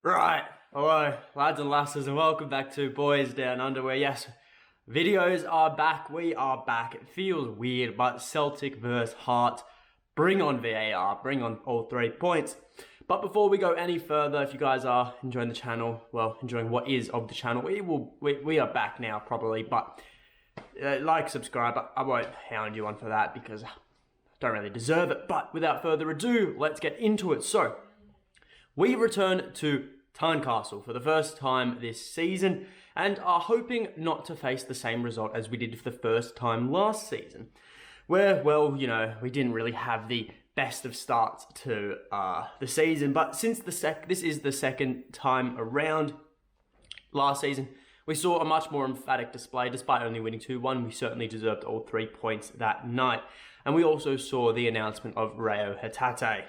Right, hello lads and lasses and welcome back to Boys Down Under where yes, videos are back, we are back. It feels weird but Celtic versus Hearts, bring on VAR, bring on all 3 points. But before we go any further, if you guys are enjoying the channel, well enjoying what is of the channel, we are back now probably, but like, subscribe, I won't hound you on for that because I don't really deserve it. But without further ado, let's get into it. So, we return to Tynecastle for the first time this season and are hoping not to face the same result as we did for the first time last season, where, well, you know, we didn't really have the best of starts to the season. But since this is the second time around, last season we saw a much more emphatic display. Despite only winning 2-1, we certainly deserved all 3 points that night. And we also saw the announcement of Reo Hatate.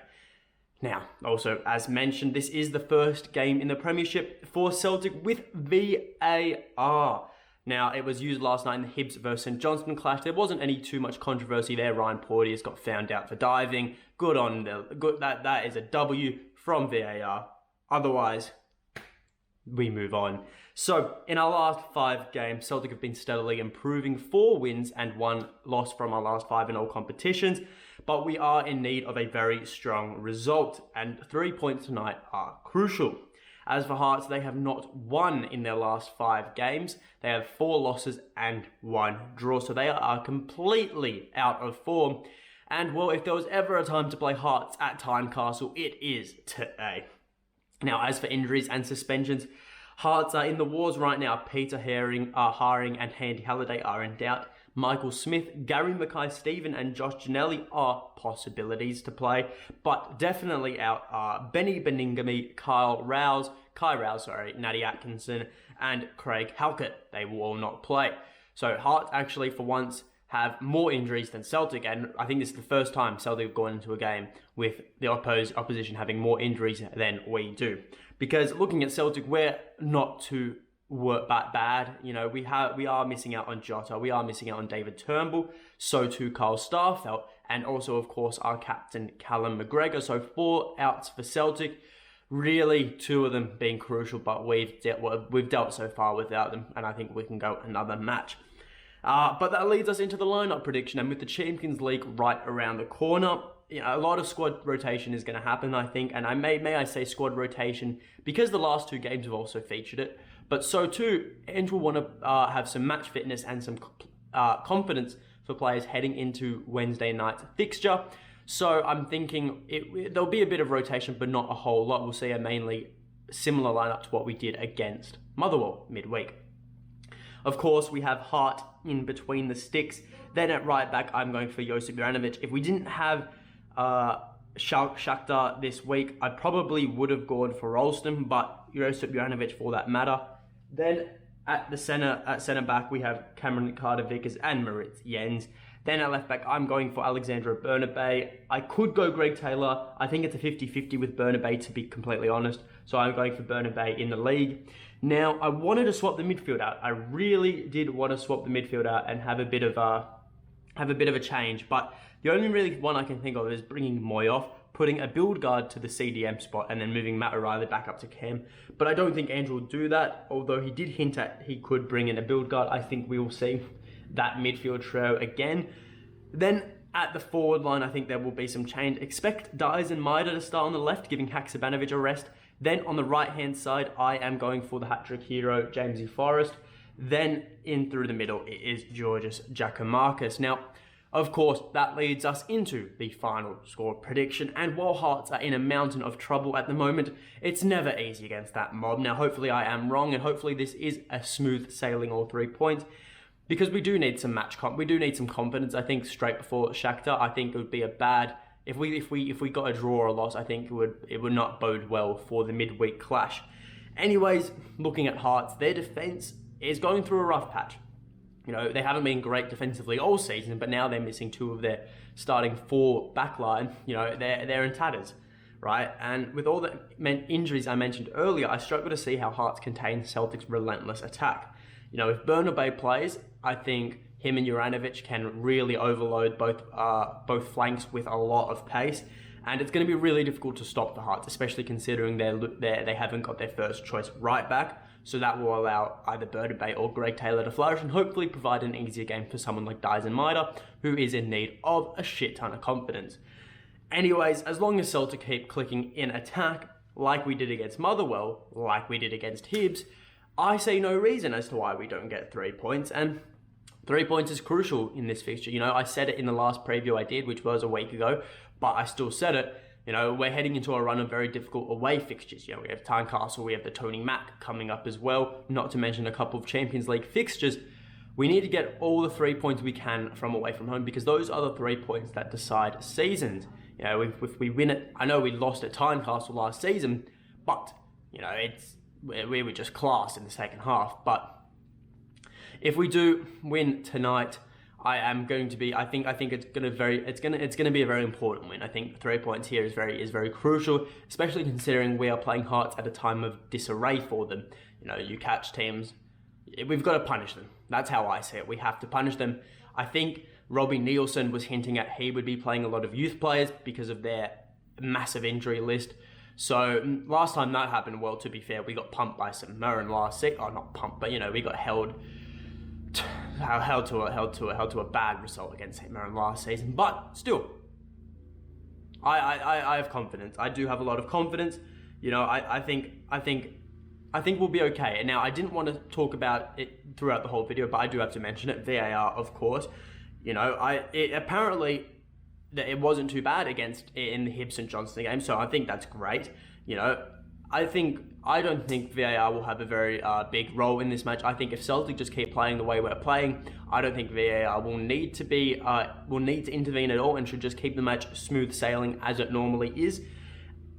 Now, also, as mentioned, this is the first game in the premiership for Celtic with VAR. Now, it was used last night in the Hibs versus St Johnstone clash. There wasn't any too much controversy there. Ryan Porteous got found out for diving. Good on that is a W from VAR. Otherwise, we move on. So, in our last 5 games, Celtic have been steadily improving, 4 wins and 1 loss from our last 5 in all competitions, but we are in need of a very strong result, and 3 points tonight are crucial. As for Hearts, they have not won in their last 5 games. They have 4 losses and 1 draw, so they are completely out of form. And, well, if there was ever a time to play Hearts at Tynecastle, it is today. Now, as for injuries and suspensions, Hearts are in the wars right now. Peter Haring, and Handy Halliday are in doubt. Michael Smith, Gary Mackay-Steven and Josh Ginnelly are possibilities to play, but definitely out are Benny Beningame, Kai Rouse, Natty Atkinson, and Craig Halkett. They will all not play. So Hearts actually, for once, have more injuries than Celtic, and I think this is the first time Celtic have gone into a game with the opposition having more injuries than we do. Because looking at Celtic, we're not too bad. You know, we are missing out on Jota, we are missing out on David Turnbull, so too Carl Starfelt, and also of course our captain Callum McGregor. So 4 outs for Celtic. Really, 2 of them being crucial, but we've dealt so far without them, and I think we can go another match. But that leads us into the lineup prediction, and with the Champions League right around the corner, you know, a lot of squad rotation is going to happen, I think, and may I say squad rotation because the last 2 games have also featured it, but so too, Ange will want to have some match fitness and some confidence for players heading into Wednesday night's fixture. So I'm thinking there'll be a bit of rotation, but not a whole lot. We'll see a mainly similar lineup to what we did against Motherwell midweek. Of course, we have Hart in between the sticks. Then at right back, I'm going for Josip Juranovic. If we didn't have Shakhtar this week, I probably would have gone for Ralston, but Josip Juranovic for that matter. Then at centre back, we have Cameron Carter-Vickers and Moritz Jens. Then at left back, I'm going for Alexandre Bernabei. I could go Greg Taylor. I think it's a 50-50 with Bernabei, to be completely honest. So I'm going for Bernabei in the league. Now, I wanted to swap the midfield out. I really did want to swap the midfield out and have a bit of a change. But the only really one I can think of is bringing Moy off, putting a build guard to the CDM spot, and then moving Matt O'Reilly back up to Cam. But I don't think Andrew will do that, although he did hint at he could bring in a build guard. I think we will see that midfield trio again. Then at the forward line, I think there will be some change. Expect Dyes and Maida to start on the left, giving Haksabanovic a rest. Then on the right-hand side, I am going for the hat-trick hero, Jamesy Forrest. Then in through the middle, it is Georgios Giacomakis. Now, of course, that leads us into the final score prediction. And while Hearts are in a mountain of trouble at the moment, it's never easy against that mob. Now, hopefully I am wrong, and hopefully this is a smooth sailing all 3 points. Because we do need some we do need some confidence. I think straight before Shakhtar, I think it would be a bad if we got a draw or a loss. I think it would not bode well for the midweek clash. Anyways, looking at Hearts, their defense is going through a rough patch. You know, they haven't been great defensively all season, but now they're missing 2 of their starting 4 backline. You know, they're in tatters, right? And with all the injuries I mentioned earlier, I struggle to see how Hearts contain Celtic's relentless attack. You know, if Bernabei plays, I think him and Juranovic can really overload both flanks with a lot of pace. And it's going to be really difficult to stop the Hearts, especially considering they haven't got their first choice right back. So that will allow either Berdabay or Greg Taylor to flourish and hopefully provide an easier game for someone like Dyson Maida, who is in need of a shit ton of confidence. Anyways, as long as Celtic keep clicking in attack, like we did against Motherwell, like we did against Hibs, I see no reason as to why we don't get 3 points. And 3 points is crucial in this fixture. You know, I said it in the last preview I did, which was a week ago, but I still said it. You know, we're heading into a run of very difficult away fixtures. You know, we have Tynecastle, we have the Tony Mack coming up as well, not to mention a couple of Champions League fixtures. We need to get all the 3 points we can from away from home because those are the 3 points that decide seasons. You know, if we win it, I know we lost at Tynecastle last season, but, you know, we were just class in the second half. But if we do win tonight, I think it's gonna be a very important win. I think 3 points here is very crucial, especially considering we are playing Hearts at a time of disarray for them. You know, you catch teams, we've got to punish them. That's how I see it. We have to punish them. I think Robbie Nielsen was hinting at he would be playing a lot of youth players because of their massive injury list. So last time that happened, well, to be fair, we got pumped by St Mirren last season. Oh, not pumped, but you know, we got held to a bad result against St Mirren last season. But still, I have confidence. I do have a lot of confidence. You know, I think we'll be okay. And now I didn't want to talk about it throughout the whole video, but I do have to mention it. VAR, of course. You know, apparently it wasn't too bad in the Hibs and Johnson game, so I think that's great. You know, I don't think VAR will have a very big role in this match. I think if Celtic just keep playing the way we're playing, I don't think VAR will need to intervene at all and should just keep the match smooth sailing as it normally is.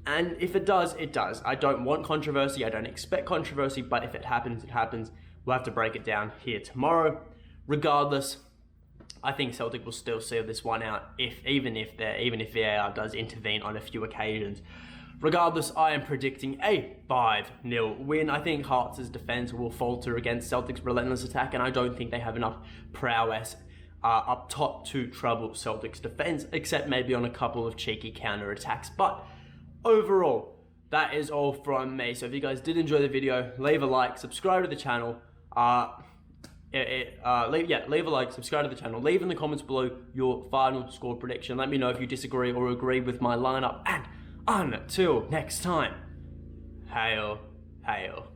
And if it does, it does. I don't want controversy. I don't expect controversy, but if it happens, it happens. We'll have to break it down here tomorrow. Regardless, I think Celtic will still see this one out even if VAR does intervene on a few occasions. Regardless, I am predicting a 5-0 win. I think Hearts' defence will falter against Celtic's relentless attack, and I don't think they have enough prowess up top to trouble Celtic's defence, except maybe on a couple of cheeky counter-attacks. But overall, that is all from me. So if you guys did enjoy the video, leave a like, subscribe to the channel. Leave a like, subscribe to the channel, leave in the comments below your final score prediction. Let me know if you disagree or agree with my lineup, and until next time, hail, hail.